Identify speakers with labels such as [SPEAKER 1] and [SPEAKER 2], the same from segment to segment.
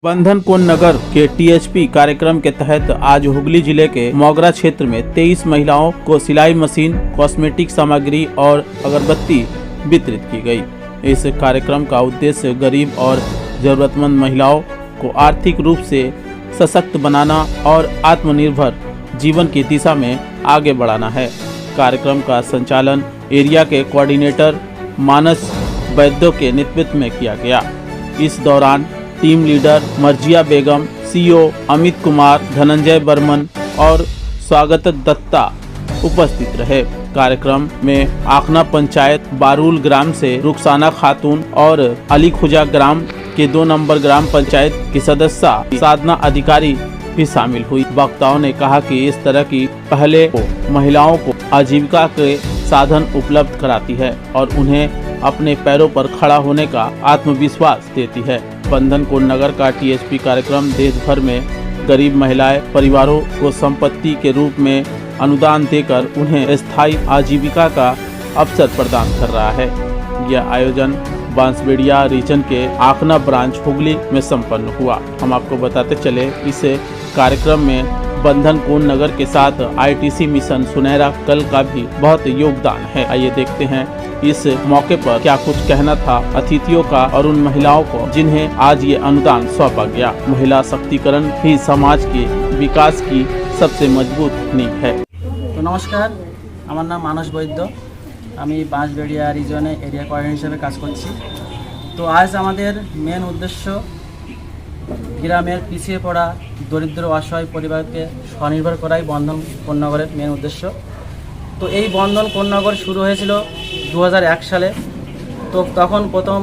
[SPEAKER 1] बंधन कोन नगर के टीएचपी कार्यक्रम के तहत आज हुगली जिले के मोगरा क्षेत्र में 23 महिलाओं को सिलाई मशीन, कॉस्मेटिक सामग्री और अगरबत्ती वितरित की गई। इस कार्यक्रम का उद्देश्य गरीब और जरूरतमंद महिलाओं को आर्थिक रूप से सशक्त बनाना और आत्मनिर्भर जीवन की दिशा में आगे बढ़ाना है। कार्यक्रम का संचालन एरिया के कोऑर्डिनेटर मानस वैद्य के नेतृत्व में किया गया। इस दौरान टीम लीडर मर्जिया बेगम, सीईओ अमित कुमार, धनंजय बर्मन और स्वागत दत्ता उपस्थित रहे। कार्यक्रम में आखना पंचायत बारूल ग्राम से रुखसाना खातून और अली खुजा ग्राम के 2 नंबर ग्राम पंचायत की सदस्य साधना अधिकारी भी शामिल हुई। वक्ताओं ने कहा कि इस तरह की पहले महिलाओं को आजीविका के साधन उपलब्ध कराती है और उन्हें अपने पैरों पर खड़ा होने का आत्मविश्वास देती है। बंधन कोन नगर का टीएचपी कार्यक्रम देश भर में गरीब महिलाएं परिवारों को संपत्ति के रूप में अनुदान देकर उन्हें स्थायी आजीविका का अवसर प्रदान कर रहा है। यह आयोजन बांसबेड़िया रीजन के आखना ब्रांच हुगली में संपन्न हुआ। हम आपको बताते चले, इस कार्यक्रम में बंधन कोन नगर के साथ आईटीसी मिशन सुनहरा कल का भी बहुत योगदान है। आइए देखते हैं इस मौके पर क्या कुछ कहना था अतिथियों का और उन महिलाओं को जिन्हें आज ये अनुदान सौंपा गया। महिला शक्तिकरण ही समाज के विकास की सबसे मजबूत नींव है।
[SPEAKER 2] तो नमस्कार, আমার নাম মানস বৈদ্য। আমি বাঁশবেড়িয়া রিজনে এরিয়া কোঅর্ডিনেটর হিসেবে কাজ করছি। তো আজ আমাদের মেন উদ্দেশ্য গ্রামের পিছিয়ে পড়া দরিদ্র অসহায় পরিবারকে স্বনির্ভর করাই বন্ধন কোন নগরের মেন উদ্দেশ্য। তো এই বন্ধন কোন নগর শুরু হয়েছিল 2001 সালে। তো তখন প্রথম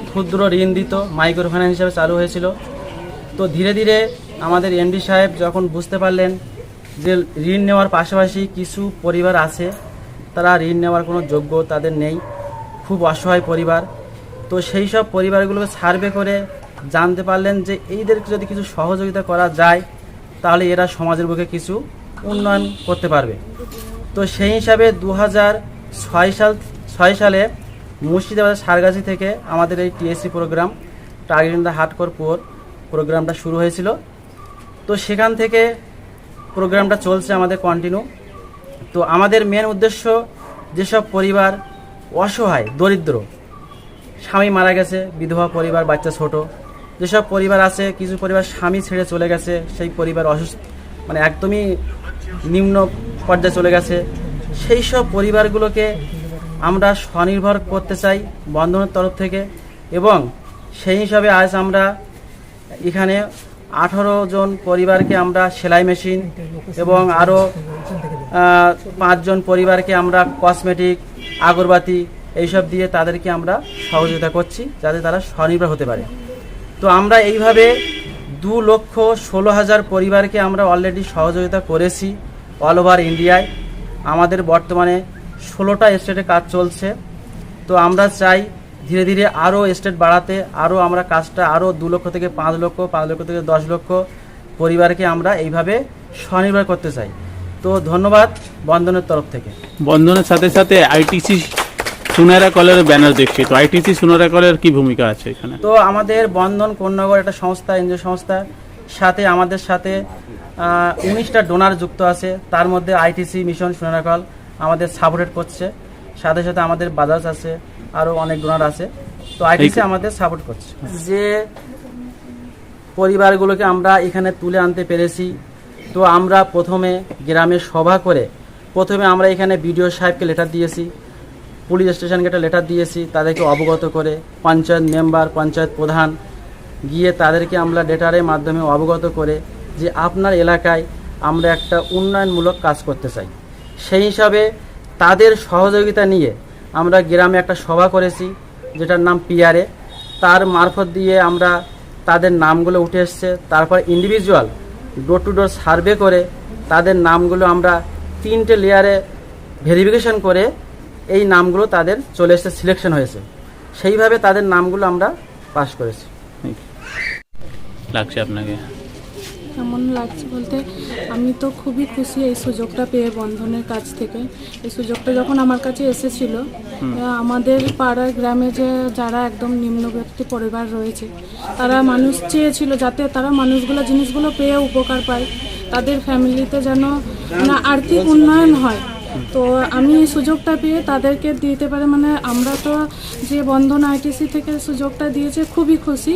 [SPEAKER 2] ক্ষুদ্র ঋণ দিত, মাইক্রো ফাইন্যান্স হিসেবে চালু হয়েছিল। তো ধীরে ধীরে আমাদের এমডি সাহেব যখন বুঝতে পারলেন যে ঋণ নেওয়ার পাশাপাশি কিছু পরিবার আছে তারা ঋণ নেওয়ার কোনো যোগ্য তাদের নেই, খুব অসহায় পরিবার। তো সেই সব পরিবারগুলোকে সার্ভে করে জানতে পারলেন যে এইদেরকে যদি কিছু সহযোগিতা করা যায় তাহলে এরা সমাজের বুকে কিছু উন্নয়ন করতে পারবে। তো সেই হিসাবে 2006 সালে মুর্শিদাবাদের সারগাছি থেকে আমাদের এই TSC program target in the hardcore poor প্রোগ্রামটা শুরু হয়েছিল। তো সেখান থেকে প্রোগ্রামটা চলছে আমাদের কন্টিনিউ। তো আমাদের মেন উদ্দেশ্য যেসব পরিবার অসহায় দরিদ্র, স্বামী মারা গেছে, বিধবা পরিবার, বাচ্চা ছোট, যেসব পরিবার আছে, কিছু পরিবার স্বামী ছেড়ে চলে গেছে, সেই পরিবার অসুস্থ মানে একদমই নিম্ন পর্যায়ে চলে গেছে, সেই সব পরিবারগুলোকে আমরা স্বনির্ভর করতে চাই বন্ধনের তরফ থেকে। এবং সেই হিসাবে আজ আমরা এখানে 18 জন পরিবারকে আমরা সেলাই মেশিন এবং আরও 5 জন পরিবারকে আমরা কসমেটিক, আগরবাতি এইসব দিয়ে তাদেরকে আমরা সহযোগিতা করছি যাতে তারা স্বনির্ভর হতে পারে। তো আমরা এইভাবে 2,16,000 পরিবারকে আমরা অলরেডি সহযোগিতা করেছি অল ওভার ইন্ডিয়ায়। আমাদের বর্তমানে 16টা স্টেটে কাজ চলছে। তো আমরা চাই ধীরে ধীরে আরও স্টেট বাড়াতে, আরও আমরা কাজটা আরও 2 লক্ষ থেকে 5 লক্ষ, 5 লক্ষ থেকে 10 লক্ষ পরিবারকে আমরা এইভাবে স্বনির্ভর করতে চাই। তো ধন্যবাদ বন্ধনের তরফ থেকে।
[SPEAKER 1] বন্ধনের সাথে সাথে আইটিসি সুনহরা কলের ব্যানার দেখছি, তো আইটিসি সুনহরা কলের কি ভূমিকা আছে এখানে?
[SPEAKER 2] তো আমাদের বন্ধন কোন নগর একটা সংস্থা, এনজিও সংস্থা, সাথে আমাদের সাথে 19টা ডোনার যুক্ত আছে। তার মধ্যে আইটিসি মিশন সুনহরা কল আমাদের সাপোর্ট করছে, সাথে সাথে আমাদের বাজাজ আছে, আরও অনেক ডোনার আছে। তো আইটিসি আমাদের সাপোর্ট করছে। যে পরিবারগুলোকে আমরা এখানে তুলে আনতে পেরেছি, তো আমরা প্রথমে গ্রামে সভা করে প্রথমে আমরা এখানে বিডিও সাহেবকে লেটার দিয়েছি, পুলিশ স্টেশনকে একটা লেটার দিয়েছি, তাদেরকে অবগত করে পঞ্চায়েত মেম্বার, পঞ্চায়েত প্রধান গিয়ে তাদেরকে আমরা লেটারের মাধ্যমে অবগত করে যে আপনার এলাকায় আমরা একটা উন্নয়নমূলক কাজ করতে চাই। সেই হিসাবে তাদের সহযোগিতা নিয়ে আমরা গ্রামে একটা সভা করেছি যেটার নাম পিআরএ। তার মারফত দিয়ে আমরা তাদের নামগুলো উঠে এসছে। তারপর individual door to door survey করে তাদের নামগুলো আমরা 3টে লেয়ারে ভেরিফিকেশন করে এই নামগুলো তাদের চলে এসে সিলেকশন হয়েছে, সেইভাবে তাদের নামগুলো আমরা পাস করেছি।
[SPEAKER 1] লাগছে আপনাকে?
[SPEAKER 3] কেমন লাগছে বলতে আমি তো খুবই খুশি এই সুযোগটা পেয়ে বন্ধনের কাছ থেকে। এই সুযোগটা যখন আমার কাছে এসেছিল, আমাদের পাড়ার গ্রামে যে যারা একদম নিম্নবিত্ত পরিবার রয়েছে তারা মানুষ চেয়েছিল যাতে তারা মানুষগুলো জিনিসগুলো পেয়ে উপকার পায়, তাদের ফ্যামিলিতে যেন আর্থিক উন্নয়ন হয়। তো আমি এই সুযোগটা পেয়ে তাদেরকে দিতে পারে, মানে আমরা তো যে বন্ধন আইটিসি থেকে সুযোগটা দিয়েছে খুবই খুশি,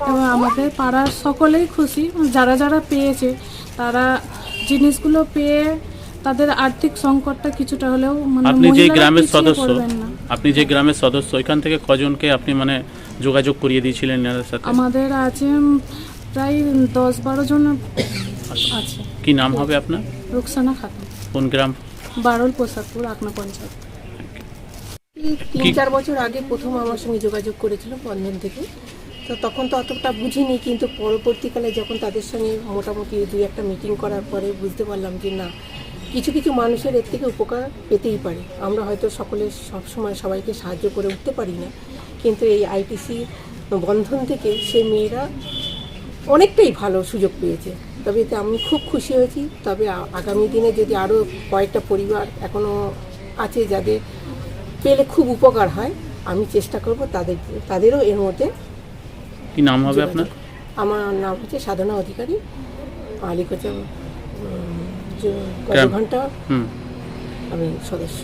[SPEAKER 3] এবং আমাদের পাড়ার সকলেই খুশি। যারা যারা পেয়েছে তারা জিনিসগুলো পেয়ে তাদের আর্থিক সংকটটা কিছুটা হলেও মানে
[SPEAKER 1] আপনি যে
[SPEAKER 3] মহিলারা
[SPEAKER 1] গ্রামের
[SPEAKER 3] পিছিয়ে
[SPEAKER 1] সদস্য,
[SPEAKER 3] পড়বেন না।
[SPEAKER 1] আপনি যে গ্রামের সদস্য, ওইখান থেকে কজনকে আপনি মানে যোগাযোগ করিয়ে দিয়েছিলেন এনাদের সাথে?
[SPEAKER 3] আমাদের আছে প্রায় 10-12 জন আছে।
[SPEAKER 1] কি নাম হবে আপনার?
[SPEAKER 3] রুকসানা খাতুন,
[SPEAKER 1] কোন গ্রাম?
[SPEAKER 3] বারল পোশাকপুর, আকনা পঞ্চায়েত।
[SPEAKER 4] 3-4 বছর আগে প্রথম আমার সঙ্গে যোগাযোগ করেছিল বন্ধন থেকে। তো তখন তো অতটা বুঝিনি, কিন্তু পরবর্তীকালে যখন তাদের সঙ্গে মোটামুটি 2-1টা মিটিং করার পরে বুঝতে পারলাম যে না, কিছু কিছু মানুষের এর থেকে উপকার পেতেই পারে। আমরা হয়তো সকলে সবসময় সবাইকে সাহায্য করে উঠতে পারি না, কিন্তু এই আইটিসি বন্ধন থেকে সেই মেয়েরা অনেকটাই ভালো সুযোগ পেয়েছে। তবে এতে আমি খুব খুশি হয়েছি। তবে আগামী দিনে যদি আরও কয়েকটা পরিবার এখনও আছে যাদের পেলে খুব উপকার হয়, আমি চেষ্টা করব তাদেরও এর মধ্যে।
[SPEAKER 1] কি নাম হবে আপনার?
[SPEAKER 4] আমার নাম হচ্ছে সাধনা অধিকারী, আলিকোচা ঘন্টা আমি সদস্য।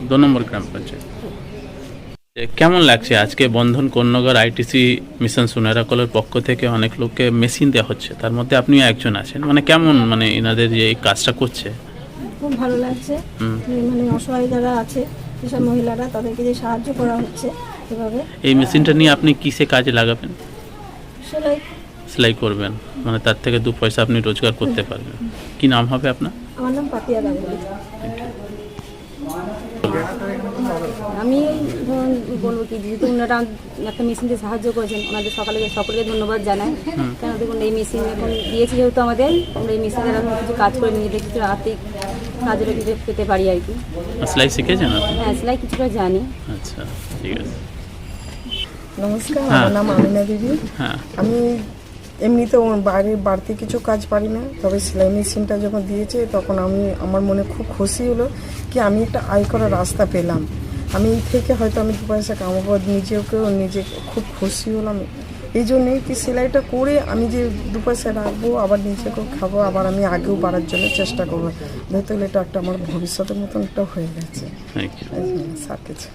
[SPEAKER 1] 2 নম্বর গ্রাম পঞ্চায়েত। কেমন লাগছে আজকে বন্ধন কন্যাগর আইটিসি মিশন সুনেরাকলের পক্ষ থেকে অনেক লোককে মেশিন দেওয়া হচ্ছে, তার মধ্যে আপনিও একজন আছেন, মানে কেমন মানে এনাদের যে এই কাজটা করছে?
[SPEAKER 5] খুব ভালো লাগছে। মানে অসহায় যারা আছে যেসব মহিলারা, তাদেরকে যে সাহায্য করা হচ্ছে এভাবে।
[SPEAKER 1] এই মেশিনটা নিয়ে আপনি কিসে কাজে লাগাবেন?
[SPEAKER 5] সেলাই।
[SPEAKER 1] সেলাই করবেন, মানে তার থেকে 2 পয়সা আপনি রোজগার করতে পারবেন। কি নাম হবে আপনার?
[SPEAKER 5] আমার নাম পাপিয়া গাঙ্গুলি। আমি ধরুন বলবো কি, যেহেতু ওনারা একটা মেশিন দিয়ে সাহায্য করেছেন, ওনাদের সকলকে ধন্যবাদ জানাই। কেন দেখুন এই মেশিন এখন দিয়েছে যেহেতু আমাদের, আমরা এই মেশিন দ্বারা কিছু কাজ করে নিজেদের কিছু আর্থিক সাহায্য পেতে পারি আর কি।
[SPEAKER 1] সেলাই শিখেছেন আপনি?
[SPEAKER 5] হ্যাঁ, সেলাই কিছুটা জানি।
[SPEAKER 1] আচ্ছা, ঠিক আছে।
[SPEAKER 6] নমস্কার, আমার নাম আমিনা দিদি।
[SPEAKER 1] হ্যাঁ,
[SPEAKER 6] আমি এমনিতে বাড়তি কিছু কাজ পারি না, তবে সেলাই মেশিনটা যখন দিয়েছে তখন আমার মনে খুব খুশি হলো কি আমি একটা আয় করার রাস্তা পেলাম। আমি এই থেকে হয়তো আমি 2 পয়সা কামাবো, নিজে খুব খুশি হলাম। এই জন্যই কি সেলাইটা করে আমি যে 2 পয়সা রাখবো, আবার নিজেকেও খাবো, আবার আমি আগেও বাড়ার জন্য চেষ্টা করবো। তাহলে এটা একটা আমার ভবিষ্যতের মতন একটা হয়ে গেছে। স্যার কিছু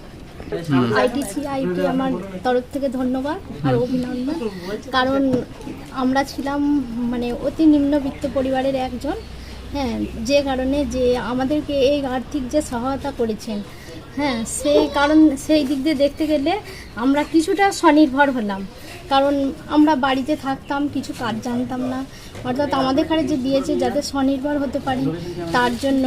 [SPEAKER 7] আইটিসি আইপি আমার তরফ থেকে ধন্যবাদ আর অভিনন্দন, কারণ আমরা ছিলাম মানে অতি নিম্নবিত্ত পরিবারের একজন। হ্যাঁ, যে কারণে যে আমাদেরকে এই আর্থিক যে সহায়তা করেছেন, হ্যাঁ সেই দিক দিয়ে দেখতে গেলে আমরা কিছুটা স্বনির্ভর হলাম। কারণ আমরা বাড়িতে থাকতাম, কিছু কাজ জানতাম না, অর্থাৎ আমাদের কাছে যে দিয়েছে যাতে স্বনির্ভর হতে পারি, তার জন্য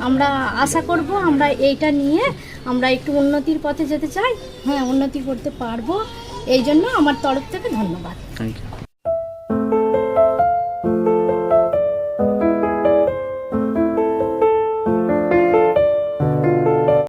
[SPEAKER 7] আমরা আশা করব আমরা এইটা নিয়ে আমরা একটু উন্নতির পথে যেতে চাই। হ্যাঁ, উন্নতি করতে পারবো, এই জন্য আমার তরফ থেকে ধন্যবাদ।
[SPEAKER 1] Thank you.